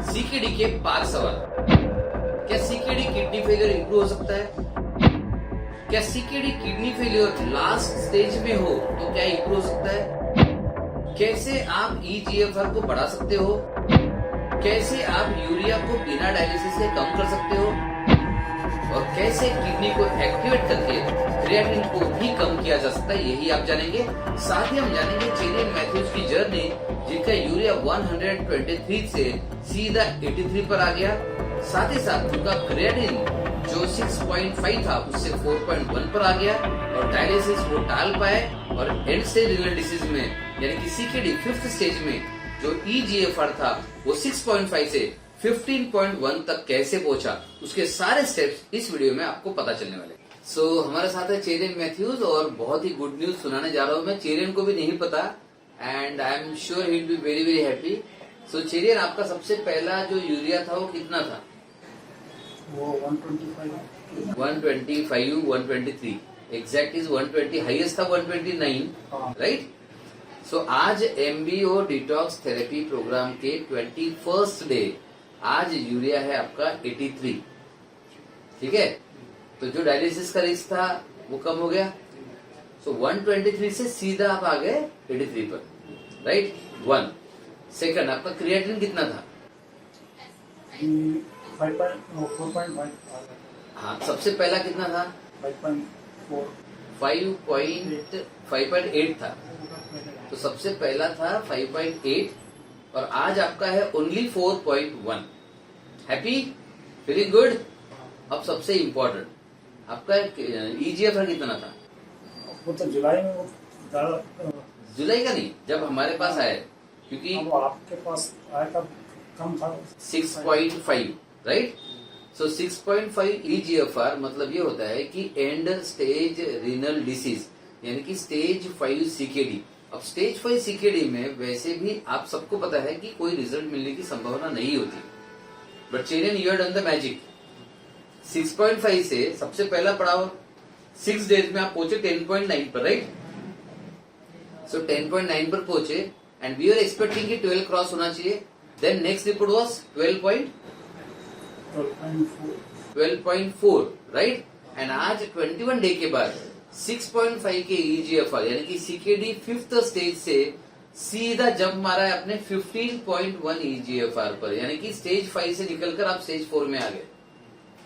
CKD के 5 सवाल। क्या सीकेडी किडनी फेलियर इंप्रूव हो सकता है? क्या CKD kidney failure last stage में हो तो क्या इंप्रूव हो सकता है? कैसे आप ईजीएफआर को बढ़ा सकते हो? कैसे आप यूरिया को बिना डायलिसिस के कम कर सकते हो? और कैसे किडनी को एक्टिवेट करके क्रिएटिनिन को भी कम किया जा सकता है, यही आप जानेंगे। साथ ही हम जानेंगे चेरियन मैथ्यूज की जर्नी, जिनका यूरिया 123 से सीधा 83 पर आ गया। साथ ही साथ उनका क्रिएटिनिन जो 6.5 था उससे 4.1 पर आ गया और डायलिसिस वो टाल पाए और एंड स्टेज रीनल डिसीज में यानी कि सीकेडी 5th स्टेज में जो ईजीएफआर था वो 6.5 से 15.1 तक कैसे पहुंचा, उसके सारे स्टेप्स इस वीडियो में आपको पता चलने वाले। हमारे साथ है चेरियन मैथ्यूज और बहुत ही गुड न्यूज सुनाने जा रहा हूँ मैं। चेरियन को भी नहीं पता and I am sure he will be very very happy. Cherian, आपका सबसे पहला जो यूरिया था वो कितना था? वो 125 123 एग्जैक्ट इज 120, हाईएस्ट था 129, राइट? आज एमबीओ डिटॉक्स थेरेपी प्रोग्राम के 21st डे आज यूरिया है आपका 83, ठीक है? तो जो डायलिसिस का रिस्क था वो कम हो गया। 123 से सीधा आप आ गए 83 पर, राइट? 1 सेकंड, आपका क्रिएटिनिन कितना था? 4.5। हाँ, सबसे पहला कितना था? 5.8 था। तो सबसे पहला था 5.8 और आज आपका है ओनली 4.1। हैप्पी? Feeling good? अब सबसे इम्पोर्टेंट, आपका ईजीएफआर कितना था? वो तो जुलाई में वो जुलाई का नहीं, जब हमारे पास आया, क्योंकि आपके पास आया तब कम था 6.5, राइट? 6.5 ईजीएफआर मतलब ये होता है कि एंड स्टेज रीनल डिसीज यानी कि स्टेज 5 सीकेडी। अब स्टेज 5 सीकेडी में वैसे भी आप सबको पता है कि कोई रिजल्ट मिलने की संभावना नहीं होती, but Cherian you have done the magic. 6.5 से सबसे पहला पड़ाव 6 डेज में आप पहुंचे 10.9 पर, राइट? 10.9 पर पहुंचे एंड वी आर एक्सपेक्टिंग कि 12 क्रॉस होना चाहिए। Then next report was 12.4, right? And आज 21 डे के बाद 6.5 के ईजीएफआर यानी कि सीकेडी 5th स्टेज से सीधा जंप मारा है अपने 15.1 ईजीएफआर पर, यानी कि स्टेज 5 से निकलकर आप स्टेज 4 में आ गए।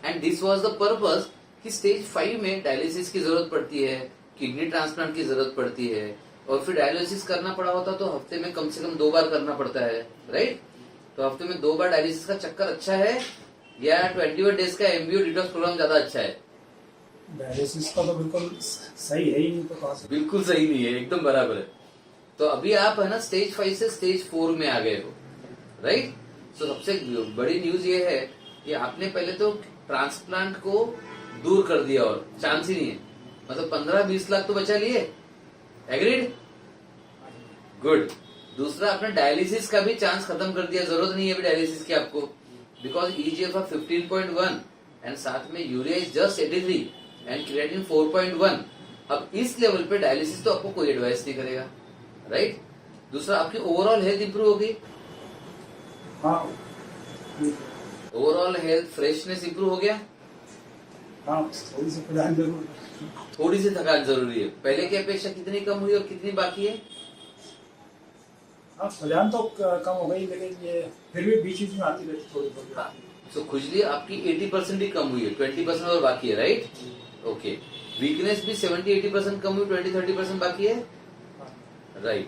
And this was the purpose कि स्टेज 5 में डायलिसिस की जरूरत पड़ती है, किडनी ट्रांसप्लांट की जरूरत पड़ती है और फिर डायलिसिस करना पड़ा होता तो हफ्ते में कम से कम 2 बार करना पड़ता है, राइट? तो हफ्ते में 2 बार डायलिसिस का चक्कर अच्छा है या 21 डेज का एमबीओ डिटॉक्स प्रोग्राम ज्यादा अच्छा है? डायलिसिस का तो बिल्कुल सही है ही नहीं, तो कहां से? बिल्कुल सही नहीं है, एकदम बराबर है। तो अभी आप है ना स्टेज 5 से स्टेज 4 में आ गए हो, राइट? सबसे बड़ी न्यूज ये है कि आपने पहले तो ट्रांसप्लांट को दूर कर दिया और चांस ही नहीं है, मतलब 15-20 लाख तो बचा लिए। एग्रीड? गुड। दूसरा, आपने डायलिसिस का भी चांस खत्म कर दिया, जरूरत नहीं है अभी डायलिसिस की आपको, बिकॉज ईजीएफआर 15.1 एंड साथ में urea is just 83 and creatinine 4.1। अब इस लेवल पे डायलिसिस तो आपको कोई एडवाइस नहीं करेगा, राइट? दूसरा, आपकी ओवरऑल हेल्थ इंप्रूव होगी। हाँ, ओवरऑल हेल्थ फ्रेशनेस इंप्रूव हो गया। हाँ, थोड़ी सी थकान जरूर, थोड़ी सी थकान जरूरी है। पहले की अपेक्षा कितनी कम हुई और कितनी बाकी है? हाँ, थकान तो कम हो गई, लेकिन ये फिर भी बीच बीच में आती रहती थोड़ी थोड़ी। हाँ, खुजली आपकी 80% ही कम हुई है, 20% और बाकी है, राइट? ओके। वीकनेस भी 70-80% कम हुई, 20-30% बाकी है, राइट?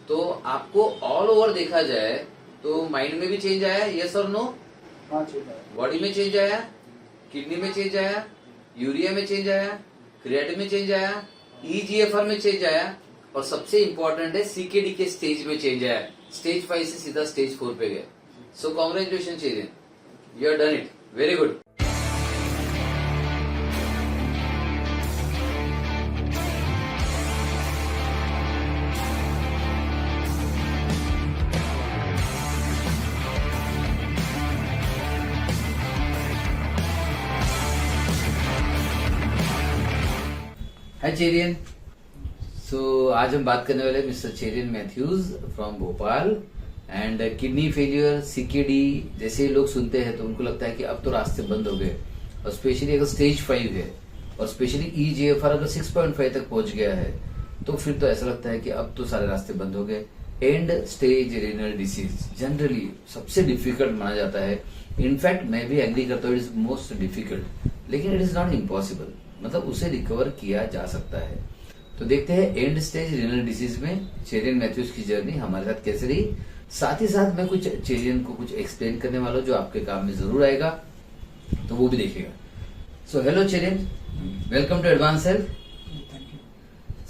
तो आपको ऑल ओवर देखा जाए तो माइंड में भी चेंज आया, यस और नो? हाँ, ठीक है। बॉडी में चेंज आया, किडनी में चेंज आया, यूरिया में चेंज आया, क्रिएटिनिन में चेंज आया, ईजीएफआर में चेंज आया और सबसे इंपॉर्टेंट है सीकेडी के स्टेज में चेंज आया। स्टेज 5 से सीधा स्टेज 4 पे गए। Congratulation Cherian, you have done it, very good. Hi Cherian. आज हम बात करने वाले mister Cherian Mathews from Bhopal and kidney failure, CKD जैसे लोग सुनते हैं तो उनको लगता है कि अब तो रास्ते बंद हो गए, और स्पेशली अगर स्टेज 5 है और स्पेशली EGFR अगर 6.5 तक पहुंच गया है तो फिर तो ऐसा लगता है कि अब तो सारे रास्ते बंद हो गए। And stage renal disease generally सबसे डिफिकल्ट माना जाता है। इनफैक्ट मैं भी एग्री करता हूँ, इट इज मोस्ट डिफिकल्ट, लेकिन इट इज नॉट इम्पॉसिबल, मतलब उसे रिकवर किया जा सकता है। तो देखते हैं एंड स्टेज रीनल डिसीज में चेरियन मैथ्यूज की जर्नी हमारे साथ कैसे रही। साथ ही साथ मैं कुछ चेरियन को कुछ एक्सप्लेन करने वाला हूँ जो आपके काम में जरूर आएगा, तो वो भी देखेगा। So hello Cherian, welcome to advance health. Thank you.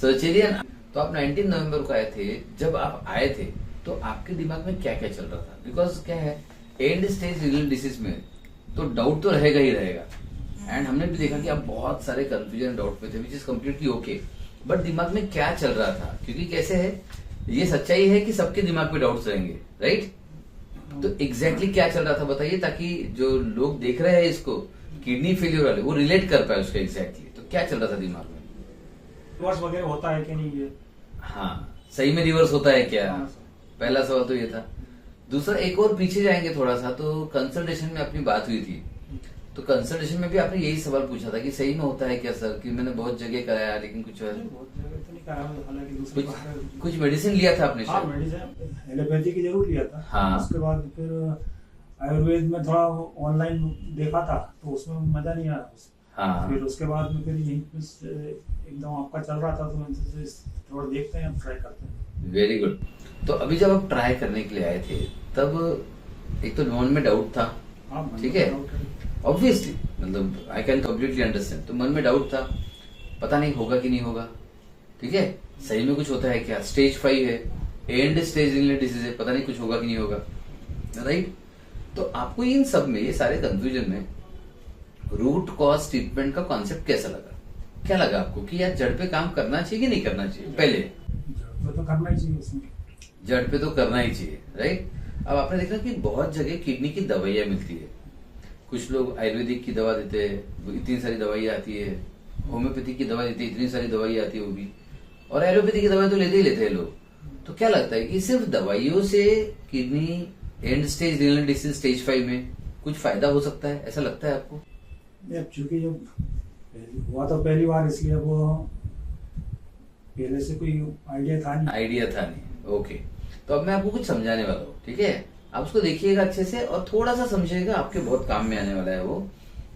So Cherian, तो आप 19 नवंबर को आए थे। जब आप आए थे तो आपके दिमाग में क्या क्या चल रहा था? बिकॉज क्या है, एंड स्टेज रीनल डिसीज में तो डाउट तो रहेगा ही रहेगा, एंड हमने भी देखा कि आप बहुत सारे कंफ्यूजन डाउट में थे, which is completely okay. But दिमाग में क्या चल रहा था? क्योंकि कैसे है, ये सच्चाई है कि सबके दिमाग में डाउट्स रहेंगे, राइट? तो एग्जैक्टली क्या चल रहा था बताइए, ताकि जो लोग देख रहे हैं इसको किडनी फेलियर वाले वो रिलेट कर पाए उसको एग्जैक्टली। तो क्या चल रहा था दिमाग में? रिवर्स वगैरह होता है कि नहीं ये? हाँ, सही में रिवर्स होता है क्या? हाँ, पहला सवाल तो ये था। दूसरा, एक और पीछे जाएंगे थोड़ा सा, तो कंसल्टेशन में अपनी बात हुई थी, तो कंसल्टेशन में भी आपने यही सवाल पूछा था कि सही में होता है क्या सर, कि मैंने बहुत जगह कराया लेकिन कुछ बहुत जगह तो नहीं करा, हालांकि दूसरी कुछ मेडिसिन लिया था आपने हाँ शायद? मेडिसिन एलोपैथी की जरूर लिया था। हाँ। उसके बाद फिर आयुर्वेद में थोड़ा ऑनलाइन देखा था तो उसमें मजा नहीं आया। हाँ। फिर उसके बाद में फिर यहीं पे एकदम आपका चल रहा था तो मैं थोड़ा देखते हैं, ट्राई करते हैं। Very good. तो अभी जब आप ट्राई करने के लिए आए थे तब एक तो मन में डाउट था, हाँ, ठीक है, ऑब्वियसली, मतलब आई कैन कम्प्लीटली अंडरस्टैंड। तो मन में डाउट था, पता नहीं होगा कि नहीं होगा, ठीक है, सही में कुछ होता है क्या, स्टेज 5 है, एंड स्टेज रीनल डिसीज है, पता नहीं कुछ होगा कि नहीं होगा, राइट? तो आपको इन सब में, ये सारे कंफ्यूजन में रूट कॉज ट्रीटमेंट का कॉन्सेप्ट कैसा लगा? क्या लगा आपको कि यार जड़ पे काम करना चाहिए कि नहीं करना चाहिए? पहले तो करना ही चाहिए उसमें, जड़ पे तो करना ही चाहिए, राइट? अब आपने देखा कि बहुत जगह किडनी की दवाइयां मिलती है, कुछ लोग आयुर्वेदिक की दवा देते हैं, वो इतनी सारी दवाइयां आती है, होम्योपैथी की दवा देती है, इतनी सारी दवाइयां आती है वो भी, और एलोपैथी की दवाई तो लेते ही लेते हैं लोग। तो क्या लगता है कि सिर्फ दवाइयों से kidney and stage renal disease stage 5 में कुछ फायदा हो सकता है, ऐसा लगता है आपको? अब चूंकि जब हुआ तो पहली बार, इसलिए वो पहले से कोई आइडिया था नहीं। ओके, तो अब मैं आपको कुछ समझाने वाला हूँ, ठीक है? आप उसको देखिएगा अच्छे से और थोड़ा सा समझिएगा, आपके बहुत काम में आने वाला है वो।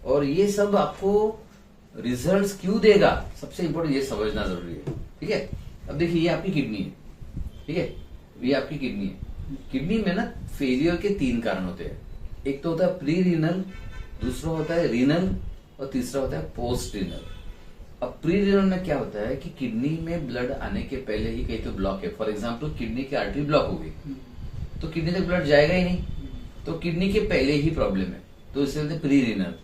और ये सब आपको रिजल्ट्स क्यों देगा, सबसे इंपॉर्टेंट ये समझना जरूरी है, ठीक है? अब देखिए, ये आपकी किडनी है, ठीक है, ये आपकी किडनी है। किडनी में ना फेलियर के 3 कारण होते हैं। एक तो होता है प्री रीनल, दूसरा होता है रीनल, और तीसरा होता है पोस्ट रीनल। अब प्री रीनल में क्या होता है कि किडनी में ब्लड आने के पहले ही कहीं तो ब्लॉक है, फॉर एग्जाम्पल किडनी की आर्टरी ब्लॉक हो गई तो किडनी तक ब्लड जाएगा ही नहीं, तो किडनी के पहले ही प्रॉब्लम है, तो इसे बोलते हैं प्री रीनल।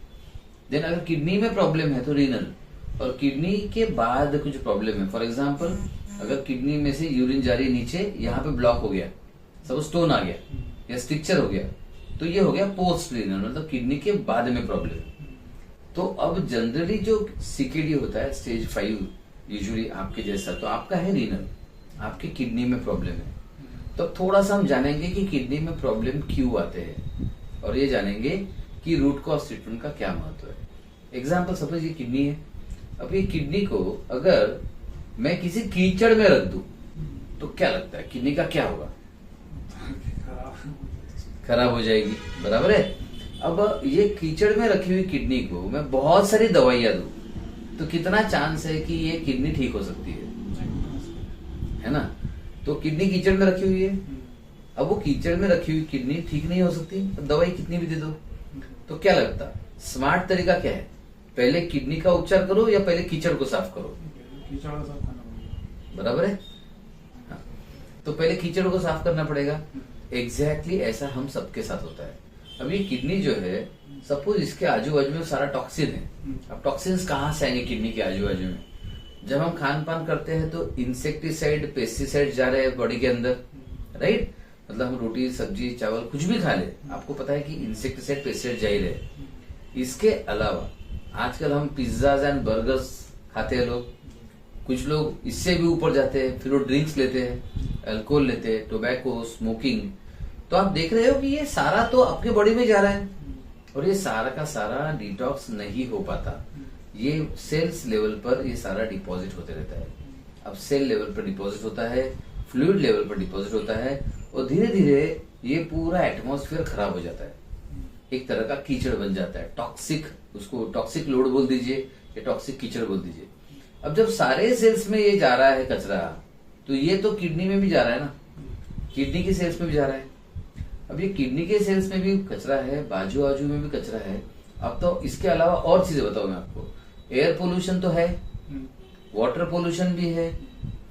देन अगर किडनी में प्रॉब्लम है तो रीनल, और किडनी के बाद कुछ प्रॉब्लम है, फॉर एग्जाम्पल अगर किडनी में से यूरिन जा रही है नीचे, यहाँ पे ब्लॉक हो गया, सब स्टोन आ गया या स्ट्रिक्चर हो गया, तो ये हो गया पोस्ट रीनल, मतलब किडनी के बाद में प्रॉब्लम। तो अब जनरली जो सीकेडी होता है स्टेज 5 यूजुअली आपके जैसा, तो आपका है रीनल, आपके किडनी में प्रॉब्लम है। तो थोड़ा सा हम जानेंगे कि किडनी में प्रॉब्लम क्यों आते हैं, और ये जानेंगे कि रूट कॉज ट्रीटमेंट का क्या महत्व है। एग्जाम्पल, सपोज ये किडनी है, अब ये किडनी को अगर मैं किसी कीचड़ में रख दूं तो क्या लगता है किडनी का क्या होगा? खराब हो जाएगी, बराबर है? अब ये कीचड़ में रखी हुई किडनी को मैं बहुत सारी दवाइयां दूं तो कितना चांस है कि ये किडनी ठीक हो सकती है ना? तो किडनी कीचड़ में रखी हुई है, अब वो कीचड़ में रखी हुई किडनी ठीक नहीं हो सकती, अब दवाई कितनी भी दे दो। तो क्या लगता है स्मार्ट तरीका क्या है, पहले किडनी का उपचार करो या पहले कीचड़ को साफ करो? कीचड़ को साफ करना पड़ेगा, बराबर है? हाँ। तो पहले कीचड़ को साफ करना पड़ेगा। एग्जैक्टली ऐसा हम सबके साथ होता है। अब ये किडनी जो है, सपोज इसके आजू बाजू में सारा टॉक्सिन है। अब टॉक्सिन्स कहाँ से आएंगे किडनी के आजू बाजू में? जब हम खान पान करते हैं तो इंसेक्टिसाइड, पेस्टिसाइड जा रहे हैं बॉडी के अंदर, राइट? मतलब हम रोटी, सब्जी, चावल कुछ भी खा ले, आपको पता है कि इंसेक्टिसाइड, पेस्टिसाइड जा ही रहे। इसके अलावा आजकल हम पिज्जाज एंड बर्गर्स खाते हैं लोग, कुछ लोग इससे भी ऊपर जाते हैं, फिर वो ड्रिंक्स लेते हैं, अल्कोहल लेते हैं, टोबैको, स्मोकिंग, तो आप देख रहे हो कि ये सारा तो आपके बॉडी में जा रहा है, और ये सारा का सारा डिटॉक्स नहीं हो पाता। ये सेल्स लेवल पर ये सारा डिपॉजिट होते रहता है। अब सेल लेवल पर डिपॉजिट होता है, फ्लूइड लेवल पर डिपॉजिट होता है, और धीरे धीरे ये पूरा एटमॉस्फेयर खराब हो जाता है, एक तरह का कीचड़ बन जाता है, टॉक्सिक, उसको टॉक्सिक लोड बोल दीजिए या टॉक्सिक कीचड़ बोल दीजिए। अब जब सारे सेल्स में ये जा रहा है कचरा, तो ये तो किडनी में भी जा रहा है ना, किडनी की सेल्स में भी जा रहा है। अब ये किडनी के सेल्स में भी कचरा है, बाजू आजू में भी कचरा है। अब तो इसके अलावा और चीजें बताऊं मैं आपको, एयर पोल्यूशन तो है, वाटर पोल्यूशन भी है,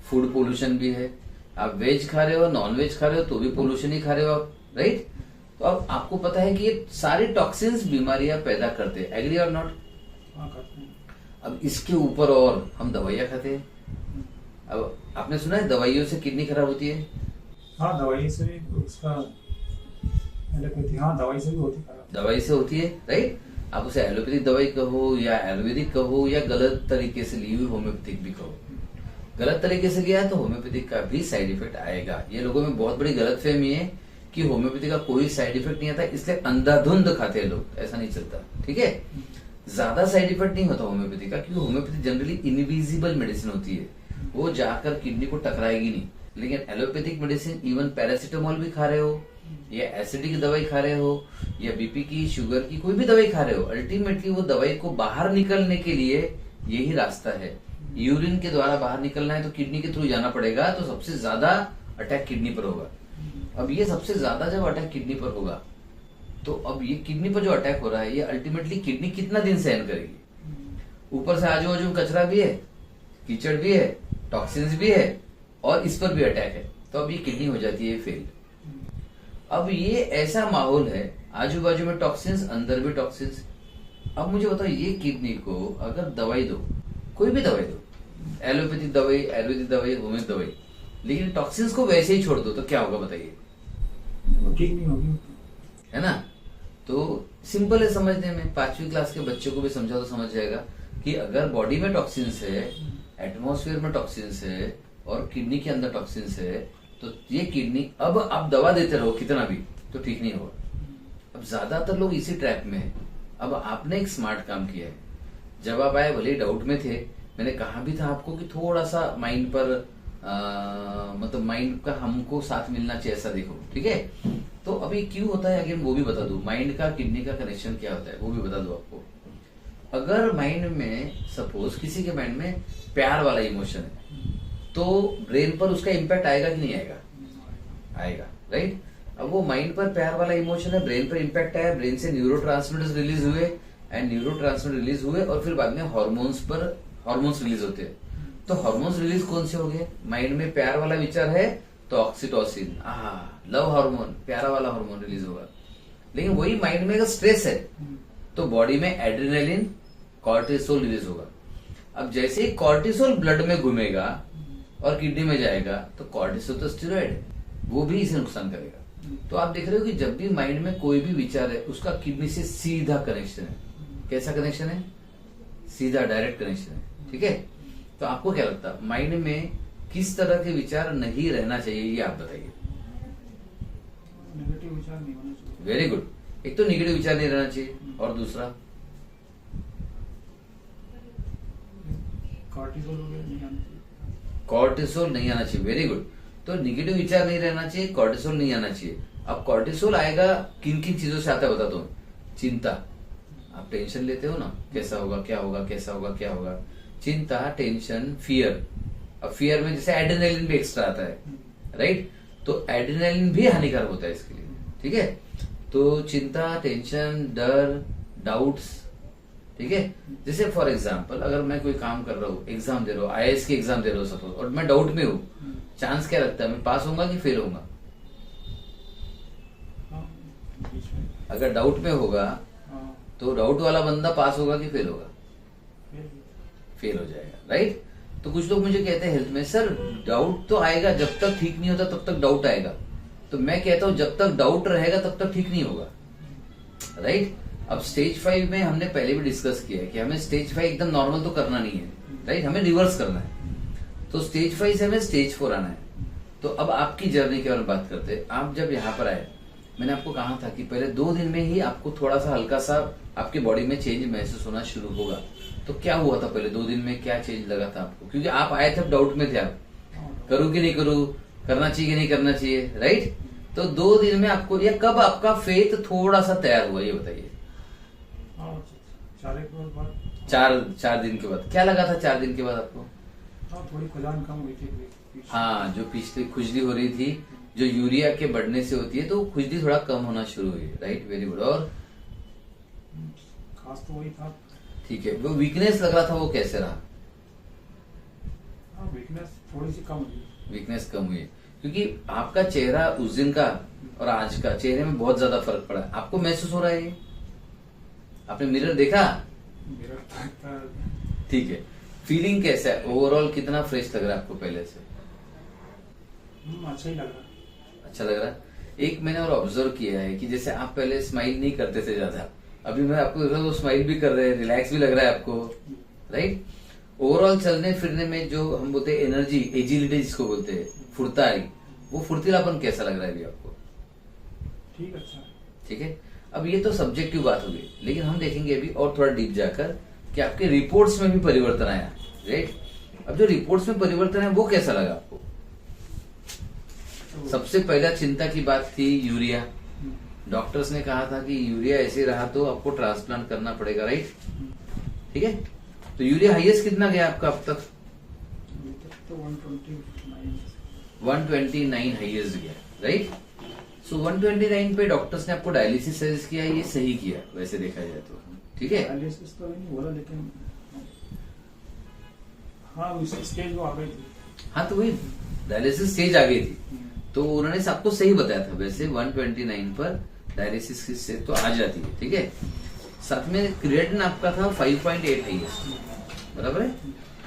फूड पोल्यूशन भी है। आप वेज खा रहे हो, नॉन वेज खा रहे हो, तो भी पोल्यूशन ही खा रहे हो आप, राइट। तो अब आपको पता है कि ये सारे टॉक्सिन्स बीमारियां पैदा करते हैं, एग्री और नॉट? अब इसके ऊपर और हम दवाइयां खाते हैं। अब आपने सुना है दवाइयों से किडनी खराब होती है? हाँ, दवाई से भी उसका एलोपैथी, हाँ दवाई से भी होती खराब, दवाई से होती है, राइट। आप उसे एलोपैथिक दवाई कहो या आयुर्वेदिक कहो या गलत तरीके से ली हुई होम्योपैथिक भी कहो। गलत तरीके से लिया तो होम्योपैथिक का भी साइड इफेक्ट आएगा। ये लोगों में बहुत बड़ी गलतफहमी है कि होम्योपैथी का कोई साइड इफेक्ट नहीं आता, इसलिए अंधाधुंध खाते हैं लोग, ऐसा नहीं चलता, ठीक है। ज्यादा साइड इफेक्ट नहीं होता होम्योपैथी का, क्योंकि होम्योपैथी जनरली इनविजिबल मेडिसिन होती है, वो जाकर किडनी को टकराएगी नहीं। लेकिन एलोपैथिक मेडिसिन, इवन पैरासिटामोल भी खा रहे हो या एसिडिटी की दवाई खा रहे हो या बीपी की, शुगर की, कोई भी दवाई खा रहे हो, अल्टीमेटली वो दवाई को बाहर निकलने के लिए यही रास्ता है। यूरिन के द्वारा बाहर निकलना है तो किडनी के थ्रू जाना पड़ेगा, तो सबसे ज्यादा अटैक किडनी पर होगा। अब ये सबसे ज्यादा जब अटैक किडनी पर होगा, तो अब ये किडनी पर जो अटैक हो रहा है, ये अल्टीमेटली किडनी कितना दिन सहन करेगी? ऊपर से आजू बाजू कचरा भी है, कीचड़ भी है, टॉक्सिन्स भी है, और इस पर भी अटैक है, तो अब ये किडनी हो जाती है फेल। अब ये ऐसा माहौल है, आजू बाजू में टॉक्सिन्स, अंदर भी टॉक्सिन्स। अब मुझे बताओ, ये किडनी को अगर दवाई दो, कोई भी दवाई दो, एलोपैथिक दवाई, आयुर्वेदिक दवाई, होम्योपैथिक दवाई, लेकिन टॉक्सिन्स को वैसे ही छोड़ दो, तो क्या होगा बताइए? ठीक नहीं होगी, है ना। तो सिंपल है समझने में, 5वीं क्लास के बच्चों को भी समझा तो समझ जाएगा कि अगर बॉडी में टॉक्सिन्स है, एटमॉस्फेयर में टॉक्सिन्स है, और किडनी के अंदर टॉक्सिन्स है, तो ये किडनी, अब आप दवा देते रहो कितना भी, तो ठीक नहीं होगा। अब ज्यादातर लोग इसी ट्रैप में है। अब आपने एक स्मार्ट काम किया है, जब आप आए भले डाउट में थे, मैंने कहा भी था आपको कि थोड़ा सा माइंड पर मतलब माइंड का हमको साथ मिलना चाहिए, ऐसा देखो, ठीक है। तो अभी क्यों होता है अगेन वो भी बता दूं, माइंड का किडनी का कनेक्शन क्या होता है वो भी बता दूं आपको। अगर माइंड में, सपोज किसी के माइंड में प्यार वाला इमोशन है, तो ब्रेन पर उसका इम्पैक्ट आएगा कि नहीं आएगा? आएगा, राइट। अब वो माइंड पर प्यार वाला इमोशन है, ब्रेन पर इम्पैक्ट आया, ब्रेन से न्यूरोट्रांसमीटर्स रिलीज हुए, एंड न्यूरोट्रांसमीटर रिलीज हुए, और फिर बाद में हॉर्मोन्स रिलीज होते हैं। तो हॉर्मोन्स रिलीज कौन से हो गए? माइंड में प्यार वाला विचार है तो ऑक्सीटोसिन, लव हार्मोन, प्यारा वाला हार्मोन रिलीज होगा। लेकिन वही माइंड में अगर स्ट्रेस है तो बॉडी में एड्रेनालिन, कॉर्टिसोल रिलीज होगा। अब जैसे ही कॉर्टिसोल ब्लड में घूमेगा और किडनी में जाएगा, तो कॉर्टिसोल तो स्टेरॉइड है, वो भी इसे नुकसान करेगा। तो आप देख रहे हो कि जब भी माइंड में कोई भी विचार है, उसका किडनी से सीधा कनेक्शन है। कैसा कनेक्शन है? सीधा, डायरेक्ट कनेक्शन है, ठीक है। तो आपको क्या लगता है माइंड में किस तरह के विचार नहीं रहना चाहिए, ये आप बताइए। नेगेटिव विचार नहीं होना चाहिए। Very good. एक तो निगेटिव विचार नहीं रहना चाहिए, और दूसरा कॉर्टिसोल नहीं आना चाहिए। कॉर्टिसोल नहीं आना चाहिए, वेरी गुड। तो निगेटिव विचार नहीं रहना चाहिए, कॉर्टिसोल नहीं आना चाहिए। अब कॉर्टिसोल आएगा किन किन चीजों से आता है बताता हूँ। चिंता, आप टेंशन लेते हो ना, कैसा होगा, क्या होगा, कैसा होगा, क्या होगा, चिंता, टेंशन, फियर। अब फियर में जैसे एड्रेनालिन भी एक्स्ट्रा आता है, राइट। तो एड्रेनालिन भी हानिकारक होता है इसके लिए, ठीक है। तो चिंता, टेंशन, डर, डाउट्स, ठीक है। जैसे फॉर एग्जाम्पल, अगर मैं कोई काम कर रहा हूँ, एग्जाम दे रहा हूँ, IAS की एग्जाम दे रहा हूँ सपोज, और मैं डाउट में हूँ, चांस क्या लगता है मैं पास होऊंगा कि फेल होऊंगा? अगर डाउट में होगा तो डाउट वाला बंदा पास होगा कि फेल होगा? फेल हो जाएगा, राइट। तो कुछ लोग मुझे कहते हैं हेल्थ में, सर डाउट तो आएगा, जब तक ठीक नहीं होता तब तक डाउट आएगा। तो मैं कहता हूं जब तक डाउट रहेगा तब तक ठीक नहीं होगा, राइट। अब स्टेज 5 में हमने पहले भी डिस्कस किया है कि हमें स्टेज 5 एकदम नॉर्मल तो करना नहीं है, राइट, हमें रिवर्स करना है। तो स्टेज 5 से हमें स्टेज 4 आना है। तो अब आपकी जर्नी के बारे में बात करते हैं। आप जब यहाँ पर आए मैंने आपको कहा था कि पहले 2 दिन में ही आपको थोड़ा सा हल्का सा आपके बॉडी में चेंज महसूस होना शुरू होगा। तो क्या हुआ था पहले 2 दिन में, क्या चेंज लगा था आपको? क्योंकि आप आए थे डाउट में थे, आप करूँ कि नहीं करूँ, करना चाहिए कि नहीं करना चाहिए, राइट? तो 2 दिन में आपको, या कब आपका फेथ थोड़ा सा तैयार हुआ, ये बताइए। 4 दिन के बाद। क्या लगा था 4 दिन के बाद आपको? थोड़ी खुजलान कम हुई थी। हाँ, जो पिछली खुजली हो रही थी, जो यूरिया के बढ़ने से होती है, तो खुजली थोड़ा कम होना शुरू हुई, राइट? Very good. और खास तो वही था। ठीक है, वो वीकनेस लग रहा था, वो कैसे रहा? वीकनेस थोड़ी सी कम हुई। वीकनेस कम हुई क्योंकि आपका चेहरा उस दिन का और आज का चेहरे में बहुत ज्यादा फर्क पड़ा है। आपको महसूस हो रहा है ये? आपने मिरर देखा? ठीक है, फीलिंग कैसा है ओवरऑल? कितना फ्रेश लग रहा है आपको पहले से? अच्छा ही लग रहा। अच्छा लग रहा है। एक मैंने और ऑब्जर्व किया है कि जैसे आप पहले स्माइल नहीं करते थे ज्यादा, अभी मैं आपको देख रहा हूँ स्माइल भी कर रहे हैं, रिलैक्स भी लग रहा है आपको, राइट? ओवरऑल चलने फिरने में जो हम बोलते हैं एनर्जी, एजिलिटी जिसको बोलते हैं, फुर्ताई, वो फुर्तीलापन कैसा लग रहा है अभी आपको? ठीक, अच्छा। ठीक है, अब ये तो सब्जेक्टिव बात होगी, लेकिन हम देखेंगे अभी और थोड़ा डीप जाकर कि आपके रिपोर्ट्स में भी परिवर्तन आया, राइट? अब जो रिपोर्ट्स में परिवर्तन है वो कैसा लगा आपको? सबसे पहला चिंता की बात थी यूरिया। डॉक्टर्स ने कहा था कि यूरिया ऐसे रहा तो आपको ट्रांसप्लांट करना पड़ेगा, राइट? ठीक है, तो यूरिया हाईएस्ट कितना गया आपका अब तक? तो 129 हाईएस्ट गया, राइट? सो 129 पे डॉक्टर्स ने आपको डायलिसिस सजेस्ट किया, ये सही किया वैसे देखा जाए तो, ठीक है? डायलिसिस तो नहीं बोला, लेकिन हाँ उसी स्टेज वो आ गई थी। हाँ, तो वही डायलिसिस स्टेज आ गई थी, तो उन्होंने आपको सही बताया था। वैसे 129 पर डायलिसिस से तो आ जाती है, ठीक है? साथ में क्रिएटिन आपका था 5.8 हाईएस्ट, बराबर है?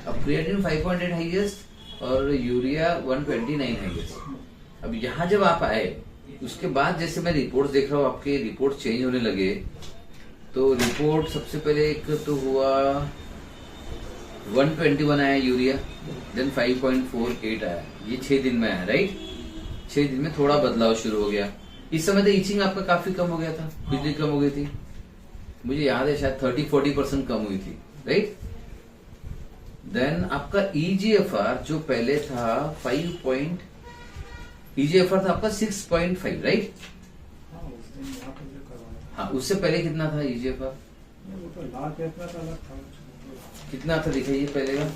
अब क्रिएटिन 5.8 हाईएस्ट और यूरिया 129 हाईएस्ट। अब यहाँ जब आप आए उसके बाद जैसे मैं रिपोर्ट देख रहा हूँ, आपके रिपोर्ट चेंज होने लगे। तो रिपोर्ट सबसे पहले एक तो हुआ 121 आया यूरिया, देन 5.48 आया, ये 6 दिन में आया, राइट? 6 दिन में थोड़ा बदलाव शुरू हो गया। इस समय तो ईचिंग आपका काफी कम हो गया था, खुजली कम हो गई थी, मुझे याद है शायद 30-40% कम हुई थी, राइट? देन आपका EGFR जो पहले था EGFR था आपका 6.5, राइट? हाँ, उससे पहले कितना था EGFR? वो तो लाल पेपर का अलग था। कितना था दिखाइए पहले का?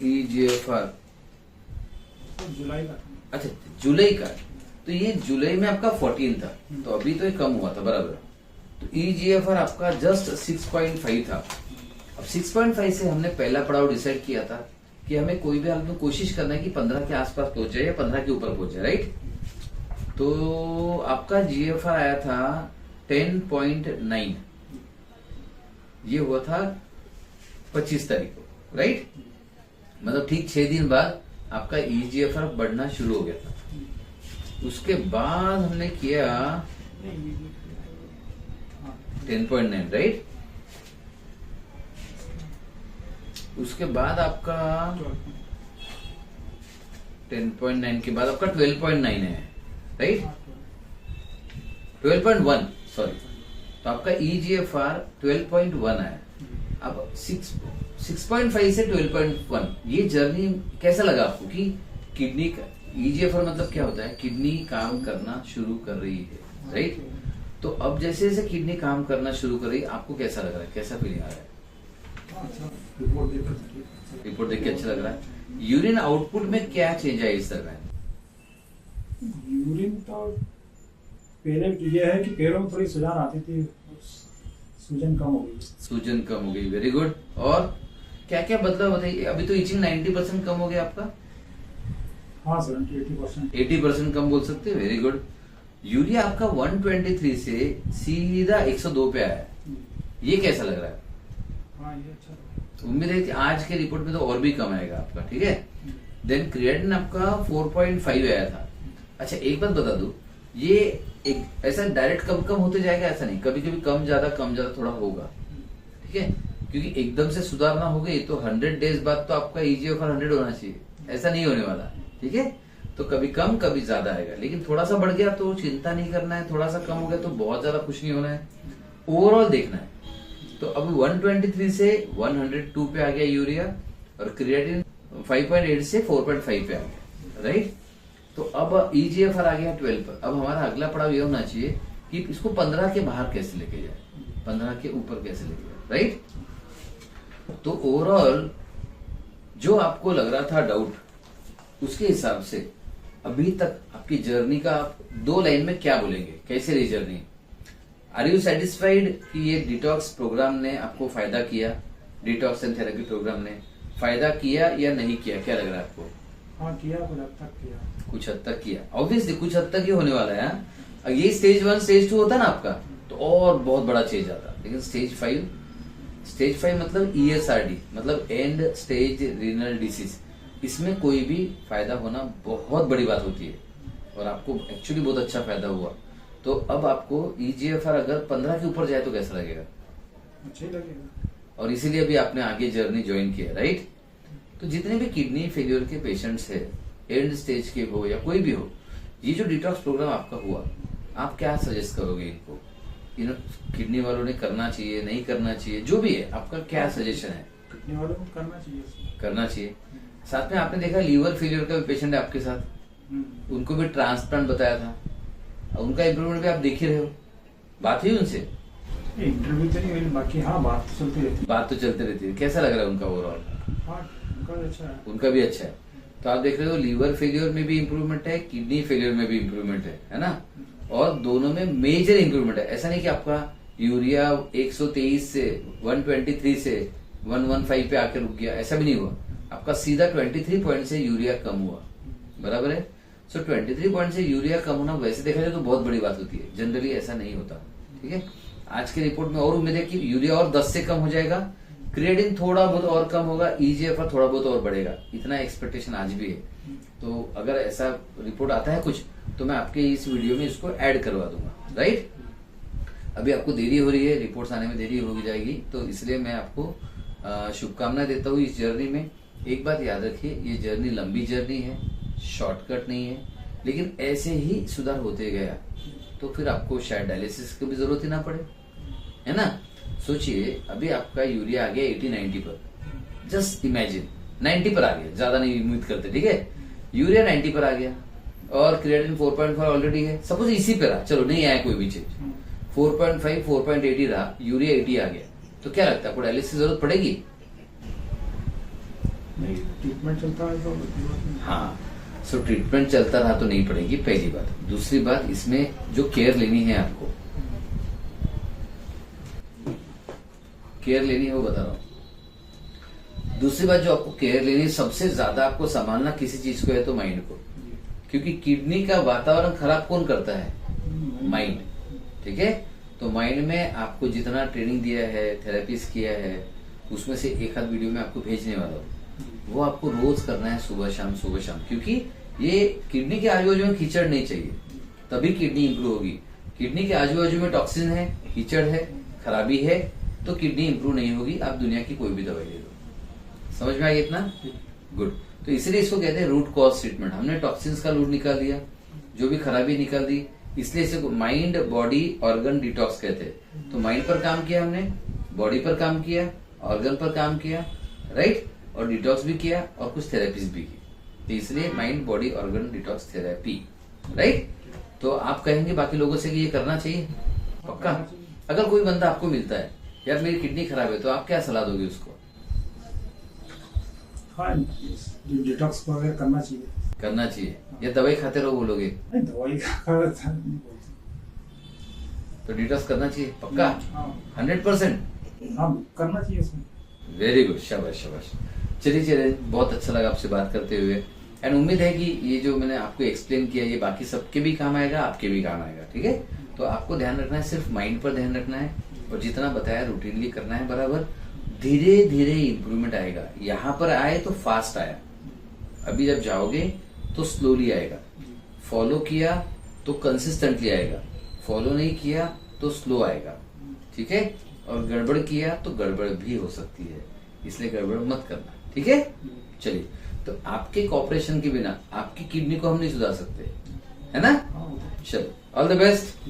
EGFR जुलाई का। अच्छा, जुलाई का, तो ये जुलाई में आपका 14 था, तो अभी तो ये कम हुआ था, बराबर? तो EGFR आपका जस्ट 6.5 था। अब 6.5 से हमने पहला पड़ाव डिसाइड किया था कि हमें कोई भी हालत में कोशिश करना है कि 15 के आसपास पहुंच जाए या 15 के ऊपर पहुंच जाए, राइट? तो आपका GFR आया था 10.9, ये हुआ था 25 तारीख को, राइट? मतलब ठीक 6 दिन बाद आपका EGFR बढ़ना शुरू हो गया था। उसके बाद हमने किया 10.9, राइट? उसके बाद आपका 10.9 के बाद आपका 12.9 है, राइट? 12.1, सॉरी, तो आपका EGFR 12.1 है। अब 6.5 से 12.1, ये जर्नी कैसा लगा आपको कि किडनी का EGFR मतलब क्या होता है? किडनी काम करना शुरू कर रही है, राइट? तो अब जैसे जैसे किडनी काम करना शुरू कर रही है, आपको कैसा लग रहा है, कैसा फीलिंग आ रहा है? रिपोर्ट देख के अच्छा लग रहा है। यूरिन आउटपुट में क्या चेंज है इस दरम्यान? यूरिन तो पहले ये है कि पैरों में थोड़ी सूजन आती थी, सूजन कम हो गई। सूजन कम हो गई, वेरी गुड। और क्या क्या बदलाव बताइए? अभी तो इचिंग 90% कम हो गया आपका? हाँ, 70-80%। 80% कम बोल सकते हैं, वेरी गुड। यूरिया आपका 123 से सीधा 102 पे आया, ये कैसा लग रहा है? हाँ, ये अच्छा। उम्मीद है कि आज के रिपोर्ट में तो और भी कम आएगा आपका, ठीक है? देन क्रिएटिन आपका 4.5 आया था। अच्छा, एक बात बता दूं, ये एक ऐसा डायरेक्ट कम कम होते जाएगा ऐसा नहीं, कभी कभी कम ज्यादा थोड़ा होगा, ठीक है? क्योंकि एकदम से सुधार ना हो गई तो 100 डेज बाद तो आपका ईजीएफआर 100 होना चाहिए, ऐसा नहीं होने वाला। ठीक है, तो कभी कम कभी ज्यादा आएगा, लेकिन थोड़ा सा बढ़ गया तो चिंता नहीं करना है, थोड़ा सा कम हो गया तो बहुत ज्यादा कुछ नहीं होना है, ओवरऑल देखना है। तो अब 123 से 102 पे आ गया यूरिया, और क्रिएटिन 5.8 से 4.5 पे आ गया, राइट। तो अब ईजीएफआर आ गया 12 पर। अब हमारा अगला पड़ाव ये होना चाहिए कि इसको 15 के बाहर कैसे लेके जाए, 15 के ऊपर कैसे लेके जाए, राइट। तो ओवरऑल जो आपको लग रहा था डाउट, उसके हिसाब से अभी तक आपकी जर्नी का आप 2 लाइन में क्या बोलेंगे, कैसे रही जर्नी? आर यू सेटिस्फाइड कि ये डिटॉक्स प्रोग्राम ने आपको फायदा किया, डिटॉक्स एंड थेरेपी प्रोग्राम ने फायदा किया या नहीं किया, क्या लग रहा है आपको? हाँ किया, कुछ हद तक किया। कुछ हद तक किया, ऑब्वियसली कुछ हद तक ही होने वाला है। हाँ? ये स्टेज 1 स्टेज 2 होता ना आपका, तो और बहुत बड़ा चेंज आता, लेकिन स्टेज 5 मतलब ESRD मतलब एंड स्टेज रीनल डिसीज, इसमें कोई भी फायदा होना बहुत बड़ी बात होती है, और आपको एक्चुअली बहुत अच्छा फायदा हुआ। तो अब आपको ईजीएफआर अगर 15 के ऊपर जाए तो कैसा लगेगा? अच्छा ही लगेगा। और इसीलिए अभी आपने आगे जर्नी ज्वाइन किया, राइट। तो जितने भी किडनी फेलियर के पेशेंट्स है, एंड स्टेज के हो या कोई भी हो, ये जो डिटॉक्स प्रोग्राम आपका हुआ, आप क्या सजेस्ट करोगे इनको? किडनी वालों ने करना चाहिए, नहीं करना चाहिए, जो भी है आपका क्या सजेशन है? किडनी वालों को करना चाहिए। करना चाहिए। साथ में आपने देखा लीवर फेलियर का भी पेशेंट है आपके साथ, उनको भी ट्रांसप्लांट बताया था, उनका इम्प्रूवमेंट भी आप देख ही रहे हो। बात हुई उनसे? इंटरव्यू तो नहीं हुई, बाकी हाँ बात तो चलती रहती है। बात तो चलती रहती है। कैसा लग रहा है उनका ओवरऑल? हाँ उनका भी अच्छा है। उनका भी अच्छा है। तो आप देख रहे हो लीवर फेलियर में भी इम्प्रूवमेंट है, किडनी फेलियर में भी इम्प्रूवमेंट है ना। और दोनों में मेजर इम्प्रूवमेंट है। ऐसा नहीं कि आपका यूरिया 123 से 123 से 115 पे आके रुक गया, ऐसा भी नहीं हुआ। आपका सीधा 23 पॉइंट से यूरिया कम हुआ, बराबर है। सो 23 पॉइंट से यूरिया कम होना वैसे देखा जाए तो बहुत बड़ी बात होती है, जनरली ऐसा नहीं होता। ठीक है, आज के रिपोर्ट में और उम्मीद है कि यूरिया और 10 से कम हो जाएगा, क्रिएटिन थोड़ा बहुत और कम होगा, ईजीएफआर थोड़ा बहुत और बढ़ेगा, इतना एक्सपेक्टेशन आज भी है। तो अगर ऐसा रिपोर्ट आता है कुछ, तो मैं आपके इस वीडियो में इसको ऐड करवा दूंगा, राइट। अभी आपको देरी हो रही है, रिपोर्ट्स आने में देरी हो जाएगी, तो इसलिए मैं आपको शुभकामनाएं देता हूँ इस जर्नी में। एक बात याद रखिए, ये जर्नी लंबी जर्नी है, शॉर्टकट नहीं है, लेकिन ऐसे ही सुधार होते गया तो फिर आपको शायद डायलिसिस की भी जरूरत ही ना पड़े, है ना। सोचिए अभी आपका यूरिया आ गया 80-90 पर, जस्ट इमेजिन 90 पर आ गया, ज्यादा नहीं उम्मीद करते, ठीक है। यूरिया 90 पर आ गया और क्रिएटिन 4.5 ऑलरेडी है, सपोज इसी पे रहा, चलो नहीं आया कोई भी चीज, 4.5 4.8 ही रहा, यूरिया 80 आ गया, तो क्या लगता है आपको डायलिसिस की जरूरत पड़ेगी? नहीं, ट्रीटमेंट चलता है तो हाँ, सो ट्रीटमेंट चलता रहा तो नहीं पड़ेगी, पहली बात। दूसरी बात, इसमें जो केयर लेनी है आपको, केयर लेनी है वो बता रहा हूं। दूसरी बात जो आपको केयर लेनी है, सबसे ज्यादा आपको संभालना किसी चीज को है तो माइंड को, क्योंकि किडनी का वातावरण खराब कौन करता है? माइंड, ठीक है। तो माइंड में आपको जितना ट्रेनिंग दिया है, थेरेपीज किया है, उसमें से एक आध वीडियो में आपको भेजने वाला हूँ, वो आपको रोज करना है, सुबह शाम सुबह शाम, क्योंकि ये किडनी के आजू बाजू में कीचड़ नहीं चाहिए, तभी किडनी इंप्रूव होगी। किडनी के आजू बाजू में टॉक्सिन है, कीचड़ है, खराबी है, तो किडनी इंप्रूव नहीं होगी, आप दुनिया की कोई भी दवाई ले लो। समझ में आ गया इतना? गुड। तो इसलिए इसको कहते हैं रूट कॉज ट्रीटमेंट। हमने टॉक्सिन्स का रूट निकाल दिया, जो भी खराबी निकाल दी, इसलिए इसे माइंड बॉडी ऑर्गन डिटॉक्स कहते हैं। तो माइंड पर काम किया हमने, बॉडी पर काम किया, ऑर्गन पर काम किया, राइट, और डिटॉक्स भी किया और कुछ थेरेपीज भी की, तो इसलिए mind body organ detox therapy, right. तो आप कहेंगे बाकी लोगों से कि ये करना चाहिए, पक्का? अगर कोई बंदा आपको मिलता है, यार मेरी किडनी खराब है, तो आप क्या सलाह दोगे उसको? हाँ, डिटॉक्स वगैरह करना चाहिए। करना चाहिए, या दवाई खाते रहो बोलोगे? दवाई का तो डिटॉक्स करना चाहिए, पक्का? 100%? हाँ करना चाहिए उसमें। वेरी गुड, शाबाश शाबाश। चलिए, बहुत अच्छा लगा आपसे बात करते हुए, एंड उम्मीद है कि ये जो मैंने आपको एक्सप्लेन किया, ये बाकी सबके भी काम आएगा, आपके भी काम आएगा, ठीक है। तो आपको ध्यान रखना है, सिर्फ माइंड पर ध्यान रखना है, और जितना बताया रूटीनली करना है बराबर, धीरे धीरे इम्प्रूवमेंट आएगा। यहाँ पर आए तो फास्ट आया, अभी जब जाओगे तो स्लोली आएगा। फॉलो किया तो कंसिस्टेंटली आएगा, फॉलो नहीं किया तो स्लो आएगा, ठीक है। और गड़बड़ किया तो गड़बड़ भी हो सकती है, इसलिए गड़बड़ मत करना, ठीक है। चलिए, तो आपके कॉपरेशन के बिना आपकी किडनी को हम नहीं सुधार सकते, है ना। हाँ, चलो, ऑल द बेस्ट।